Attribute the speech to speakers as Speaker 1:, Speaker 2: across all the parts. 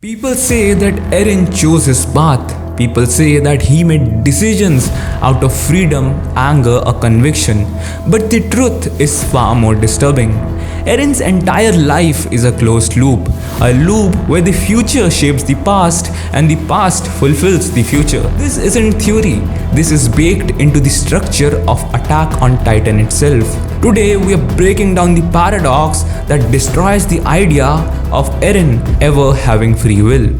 Speaker 1: People say that Eren chose his path. People say that he made decisions out of freedom, anger, or conviction. But the truth is far more disturbing. Eren's entire life is a closed loop. A loop where the future shapes the past and the past fulfills the future. This isn't theory. This is baked into the structure of Attack on Titan itself. Today we are breaking down the paradox that destroys the idea of Eren ever having free will.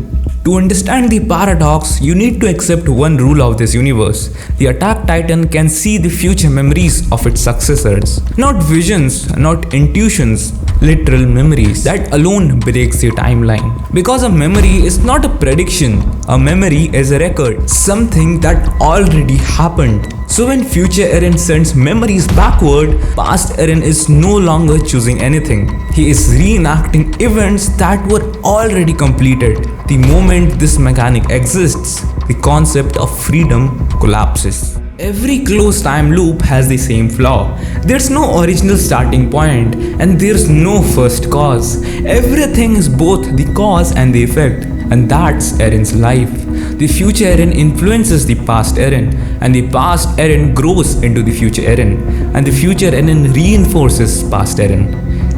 Speaker 1: To understand the paradox, you need to accept one rule of this universe. The Attack Titan can see the future memories of its successors. Not visions, not intuitions, literal memories. That alone breaks the timeline. Because a memory is not a prediction. A memory is a record. Something that already happened. So when future Eren sends memories backward, past Eren is no longer choosing anything. He is reenacting events that were already completed. The moment this mechanic exists, the concept of freedom collapses. Every closed time loop has the same flaw. There's no original starting point and there's no first cause. Everything is both the cause and the effect. And that's Eren's life. The future Eren influences the past Eren, and the past Eren grows into the future Eren, and the future Eren reinforces past Eren.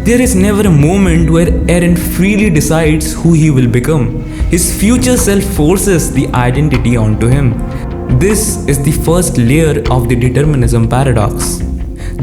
Speaker 1: There is never a moment where Eren freely decides who he will become. His future self forces the identity onto him. This is the first layer of the determinism paradox.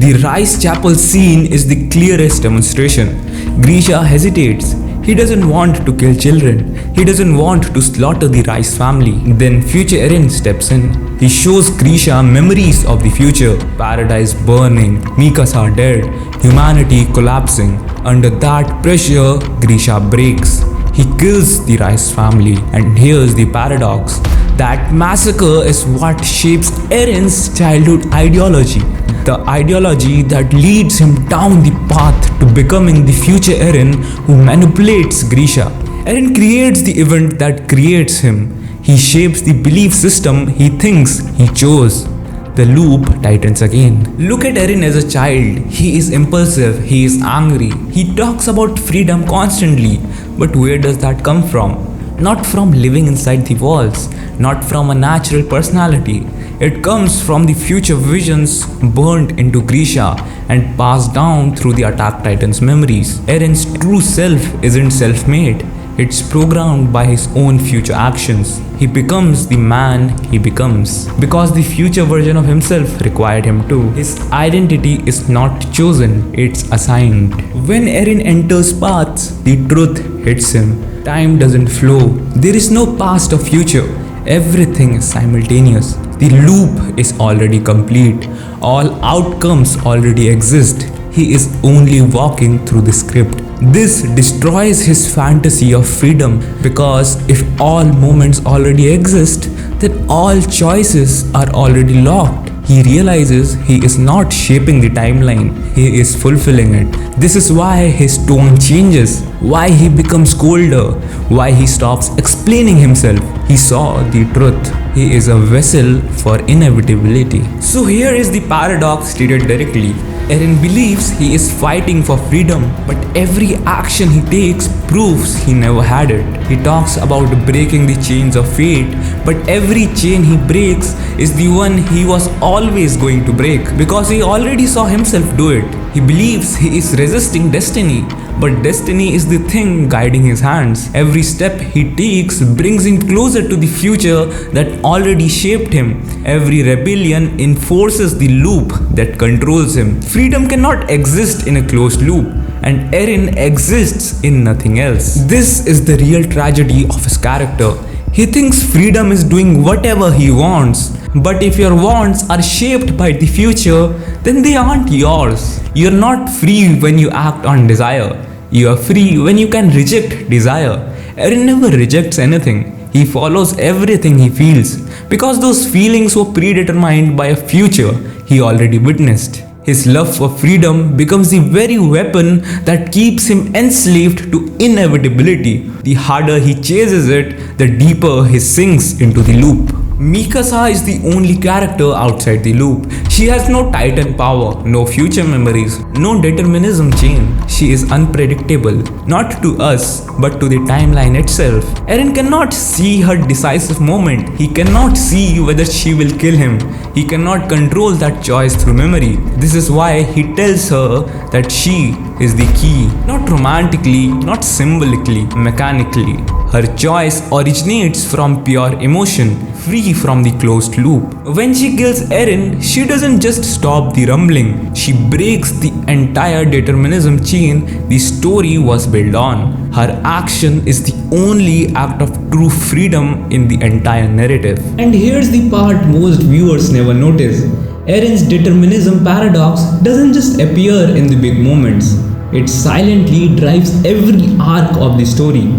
Speaker 1: The Rice Chapel scene is the clearest demonstration. Grisha hesitates. He doesn't want to kill children. He doesn't want to slaughter the Rice family. Then future Eren steps in. He shows Grisha memories of the future. Paradise burning, Mikasa dead, humanity collapsing. Under that pressure, Grisha breaks. He kills the Rice family. And here's the paradox. That massacre is what shapes Eren's childhood ideology. The ideology that leads him down the path to becoming the future Eren who manipulates Grisha. Eren creates the event that creates him. He shapes the belief system he thinks he chose. The loop tightens again. Look at Eren as a child. He is impulsive, he is angry. He talks about freedom constantly. But where does that come from? Not from living inside the walls, not from a natural personality. It comes from the future visions burned into Grisha and passed down through the Attack Titan's memories. Eren's true self isn't self-made. It's programmed by his own future actions. He becomes the man he becomes because the future version of himself required him to. His identity is not chosen, it's assigned. When Eren enters paths, the truth hits him. Time doesn't flow. There is no past or future. Everything is simultaneous. The loop is already complete. All outcomes already exist. He is only walking through the script. This destroys his fantasy of freedom because if all moments already exist, then all choices are already locked. He realizes he is not shaping the timeline, he is fulfilling it. This is why his tone changes, why he becomes colder, why he stops explaining himself. He saw the truth. He is a vessel for inevitability. So here is the paradox stated directly. Eren believes he is fighting for freedom, but every action he takes proves he never had it. He talks about breaking the chains of fate, but every chain he breaks is the one he was always going to break because he already saw himself do it. He believes he is resisting destiny, but destiny is the thing guiding his hands. Every step he takes brings him closer to the future that already shaped him. Every rebellion enforces the loop that controls him. Freedom cannot exist in a closed loop, and Eren exists in nothing else. This is the real tragedy of his character. He thinks freedom is doing whatever he wants. But if your wants are shaped by the future, then they aren't yours. You're not free when you act on desire. You are free when you can reject desire. Eren never rejects anything. He follows everything he feels because those feelings were predetermined by a future he already witnessed. His love for freedom becomes the very weapon that keeps him enslaved to inevitability. The harder he chases it, the deeper he sinks into the loop. Mikasa is the only character outside the loop. She has no titan power, no future memories, no determinism chain. She is unpredictable, not to us, but to the timeline itself. Eren cannot see her decisive moment. He cannot see whether she will kill him. He cannot control that choice through memory. This is why he tells her that she is the key. Not romantically, not symbolically, mechanically. Her choice originates from pure emotion, free from the closed loop. When she kills Eren, she doesn't just stop the rumbling. She breaks the entire determinism chain the story was built on. Her action is the only act of true freedom in the entire narrative.
Speaker 2: And here's the part most viewers never notice. Eren's determinism paradox doesn't just appear in the big moments. It silently drives every arc of the story.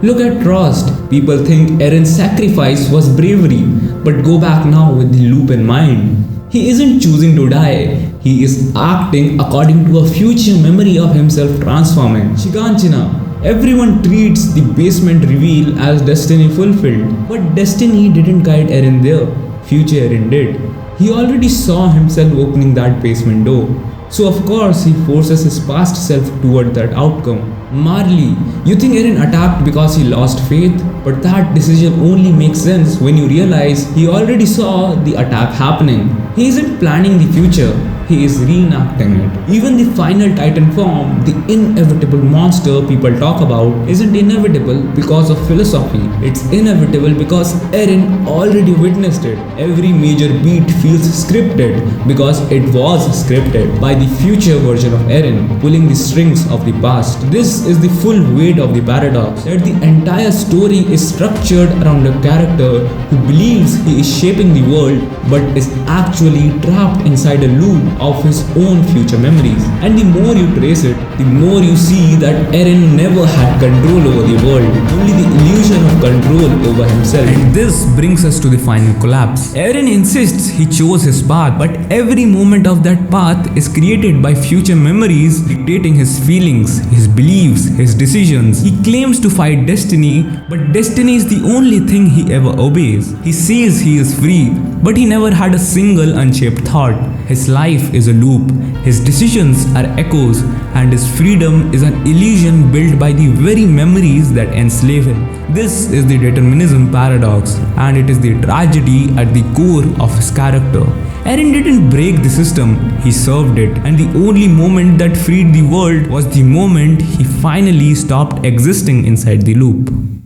Speaker 2: Look at Frost. People think Eren's sacrifice was bravery, but go back now with the loop in mind. He isn't choosing to die, he is acting according to a future memory of himself transforming. Shiganshina. Everyone treats the basement reveal as destiny fulfilled, but destiny didn't guide Eren there, future Eren did. He already saw himself opening that basement door. So of course he forces his past self toward that outcome. Marley, you think Eren attacked because he lost faith, but that decision only makes sense when you realize he already saw the attack happening. He isn't planning the future, he is reenacting it. Even the final Titan form, the inevitable monster people talk about, isn't inevitable because of philosophy. It's inevitable because Eren already witnessed it. Every major beat feels scripted because it was scripted by the future version of Eren, pulling the strings of the past. This is the full weight of the paradox, that the entire story is structured around a character who believes he is shaping the world but is actually trapped inside a loop of his own future memories. And the more you trace it, the more you see that Eren never had control over the world, only the illusion of control over himself.
Speaker 1: And this brings us to the final collapse. Eren insists he chose his path, but every moment of that path is created by future memories dictating his feelings, his beliefs, his decisions. He claims to fight destiny, but destiny is the only thing he ever obeys. He says he is free, but he never had a single unshaped thought. His life is a loop, his decisions are echoes, and his freedom is an illusion built by the very memories that enslave him. This is the determinism paradox, and it is the tragedy at the core of his character. Eren didn't break the system, he served it, and the only moment that freed the world was the moment he finally stopped existing inside the loop.